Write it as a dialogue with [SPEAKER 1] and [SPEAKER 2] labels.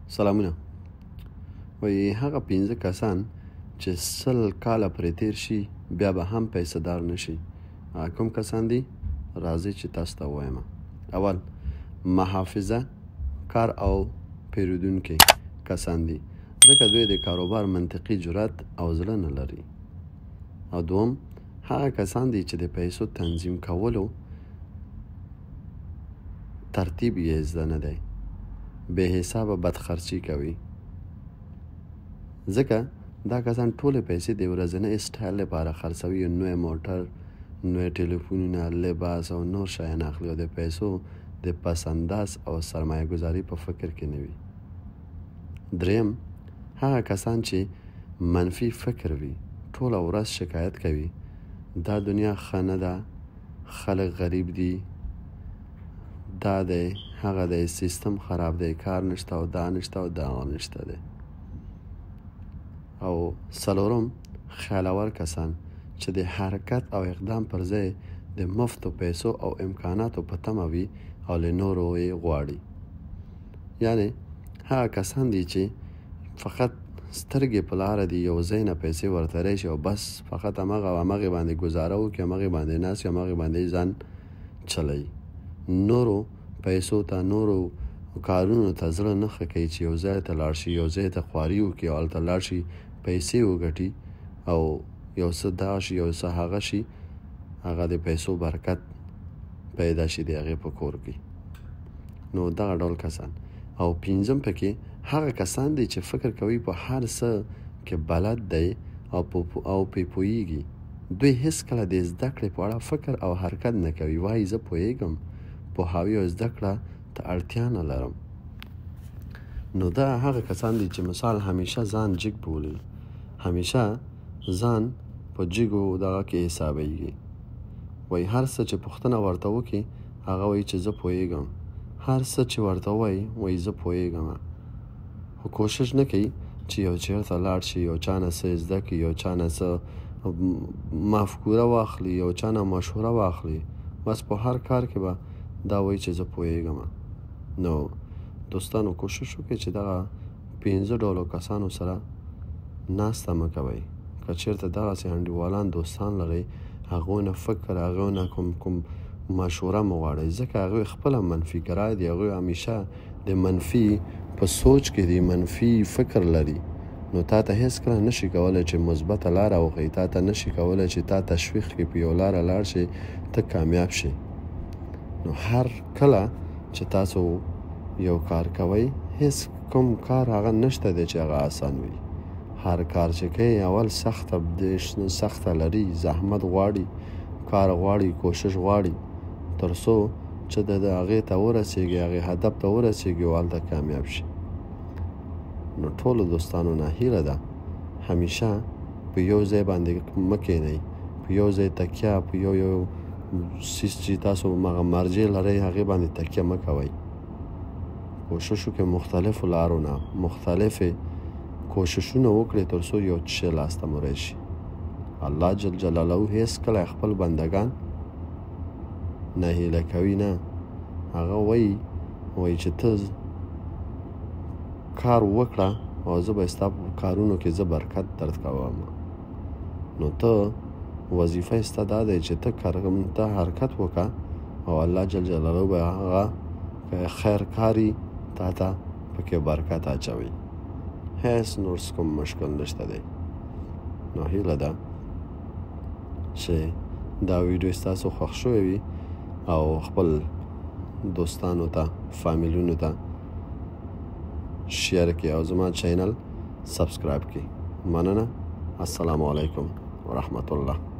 [SPEAKER 1] سلامونه. وایي هغه 15 کسان چې 100 کاله پرې تیر شي بیا به هم پیسه دار نشي. کوم کسان دي؟ راځئ چې تاسو ته ووایم. اول محافظه کار او پیرودونکي کسان دي، ځکه دوی د کاروبار منطقي جرأت او زړه نه لري. او دوم هغه کسان دي چې د پیسو تنظیم کولو ترتیب یې زده نه دی، بې حسابه بدخرچي کوي. ځکه دا کسان ټولې پیسې د ورځنۍ سټایل لپاره خرڅوي، نوی موټر، نوی ټلیفونونه، لباس او نور شیان اخلي او د پیسو د پس انداز او سرمایه گذاري په فکر کې نه وي. دریم هغه کسان چې منفي فکر وي، ټوله ورځ شکایت کوي، دا دنیا ښه نه ده، خلک غریب دي، دا دی هغه دی، سیستم خراب دی، کار نشته او دا نشته او دا نشته دی. او څلورم خیالور کسان چې د حرکت او اقدام پر ځای د مفتو پیسو او امکاناتو په تمه وي او له نورو یې غواړي. یعنی هغه کسان دي چې فقط سترګې په لاره دي، یو ځای نه پیسې ورته راشي او بس فقط همغې باندې ګزاره وکړي، همغې باندې ناست وي، همغې باندې ځان چلوي. نورو پیسو ته، نورو کارونو ته زړه نه ښه کوي چې یو ځای ته لاړ شي، یو ځای ته خواري وکړي او هلته لاړ شي، پیسې وګټي او یو څه دا شي، یو څه هغه شي، هغه د پیسو برکت پیدا شي د هغې په کور کې. نو دغه ډول کسان. او پنځم پکې هغه کسان دي چې فکر کوي په هر څه کې بلد دی او پې پوهیږي. دوی هیڅ کله د زده کړې په اړه فکر او حرکت نه کوي. وایي زه پوهیږم، پوهاوي او زده کړه ته اړتیا نه لرم. نو دا هغه کسان دي چې مثال همیشه ځان جګ بولي، همیشه ځان په جګو دغه کې حسابیږي. وایي هر څه چې پوښتنه ورته وکړي هغه وایي چې زه پوهیږم، هر څه چې ورته وایي زه پوهیږم، خو کوشش نه کوي چې یو چېرته لاړ شي، یو چا نه څه زده کړي، یو چا نه څه مفکوره واخلي، یو چا نه مشوره واخلي. بس په هر کار کې به دا وایي چې زه پوهیږم. نو دوستانو کوشش وکړئ چې دغه 15 ډولو کسانو سره ناسته مه کوئ. که چېرته دغسې انډیوالان دوستان لرئ، هغو نه فکر، هغو نه کوم مشوره مه غواړئ، ځکه هغوی خپله منفي ګرای دي، هغوی همیشه د منفي په سوچ کې دي، منفي فکر لري. نو تا ته هیڅ کله نشي کولی چې مثبته لاره وښیي، تا ته نشي کولی چې تا تشویق کړي په یو لاره لاړ شي ته کامیاب شي. نو هر کله چې تاسو یو کار کوئ، هیڅ کوم کار هغه نشته دی چې هغه آسان وي. هر کار چې کوئ اول سخته لري، زحمت غواړي، کار غواړي، کوشش غواړي، تر څو چې د هغې ته ورسېږي، هغې هدف ته ورسېږي او هلته کامیاب شي. نو ټولو دوستانو نه هیله ده همیشه په یو ځای باندې مه کښېنئ، په یو ځای تکیه، په یو څیز چې تاسو مرجع لرئ هغې باندې تکیه مه کوئ. کوشش وکړئ مختلفو لارو نه مختلفې کوششونه وکړئ تر څو یو شی لاسته مو راشي. الله جل جلاله هیڅ کله خپل بندگان نه هیله کوي نه. هغه وایي چې ته کار وکړه او زه به ستا په کارونو کې زه برکت درکوم. نو ته وظیفه ستا دا دی چې ته حرکت وکړه او الله جل جلاله به هغه خیر کاری تا ته پکې برکت اچوي. هیڅ نور کوم مشکل نشته دی. نو هیله ده چې دا ویډیو ستاسو خوښ شوی وي او خپل دوستانو ته، فامیلونو ته شیر کړئ او زما چینل سبسکرایب کړئ. مننه. السلام علیکم ورحمت الله.